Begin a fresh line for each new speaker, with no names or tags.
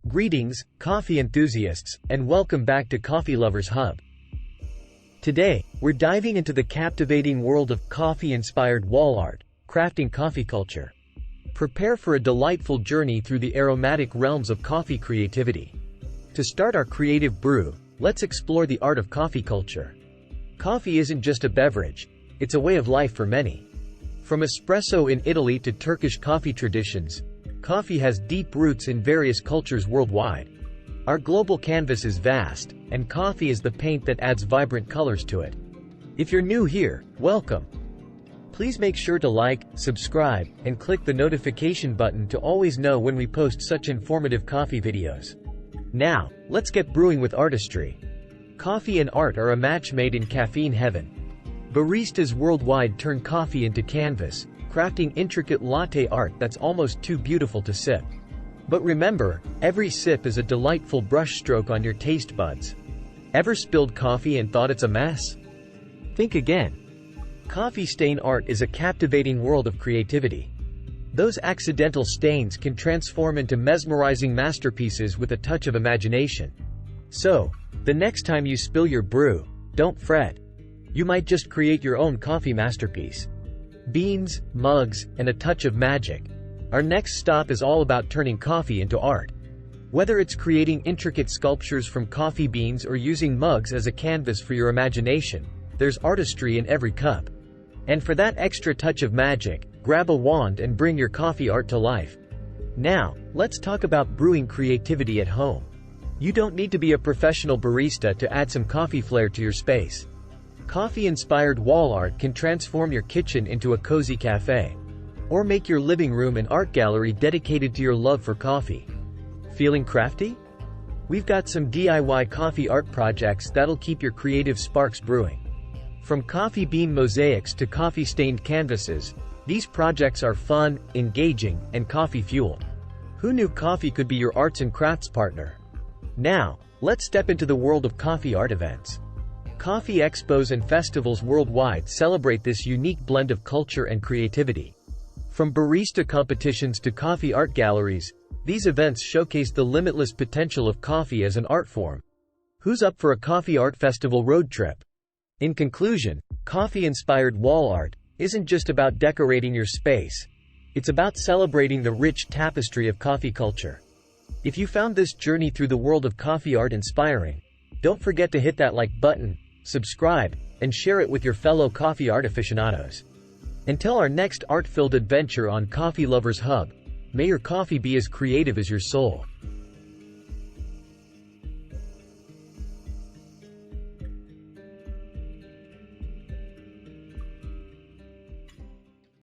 Greetings, coffee enthusiasts, and welcome back to Coffee Lovers Hub. Today, we're diving into the captivating world of coffee-inspired wall art, crafting coffee culture. Prepare for a delightful journey through the aromatic realms of coffee creativity. To start our creative brew, let's explore the art of coffee culture. Coffee isn't just a beverage, it's a way of life for many. From espresso in Italy to Turkish coffee traditions, coffee has deep roots in various cultures worldwide. Our global canvas is vast, and coffee is the paint that adds vibrant colors to it. If you're new here, welcome. Please make sure to like, subscribe, and click the notification button to always know when we post such informative coffee videos. Now, let's get brewing with Artistry. Coffee and art are a match made in caffeine heaven. Baristas worldwide turn coffee into canvas, crafting intricate latte art that's almost too beautiful to sip. But remember, every sip is a delightful brushstroke on your taste buds. Ever spilled coffee and thought it's a mess? Think again. Coffee stain art is a captivating world of creativity. Those accidental stains can transform into mesmerizing masterpieces with a touch of imagination. So, the next time you spill your brew, don't fret. You might just create your own coffee masterpiece. Beans, mugs, and a touch of magic. Our next stop is all about turning coffee into art. Whether it's creating intricate sculptures from coffee beans or using mugs as a canvas for your imagination, there's artistry in every cup. And for that extra touch of magic, grab a wand and bring your coffee art to life. Now, let's talk about brewing creativity at home. You don't need to be a professional barista to add some coffee flair to your space. Coffee-inspired wall art can transform your kitchen into a cozy cafe. Or make your living room an art gallery dedicated to your love for coffee. Feeling crafty? We've got some DIY coffee art projects that'll keep your creative sparks brewing. From coffee bean mosaics to coffee-stained canvases, these projects are fun, engaging, and coffee-fueled. Who knew coffee could be your arts and crafts partner? Now, let's step into the world of coffee art events. Coffee expos and festivals worldwide celebrate this unique blend of culture and creativity. From barista competitions to coffee art galleries, these events showcase the limitless potential of coffee as an art form. Who's up for a coffee art festival road trip? In conclusion, coffee-inspired wall art isn't just about decorating your space. It's about celebrating the rich tapestry of coffee culture. If you found this journey through the world of coffee art inspiring, don't forget to hit that like button, subscribe, and share it with your fellow coffee art aficionados. Until our next art-filled adventure on Coffee Lovers Hub, may your coffee be as creative as your soul.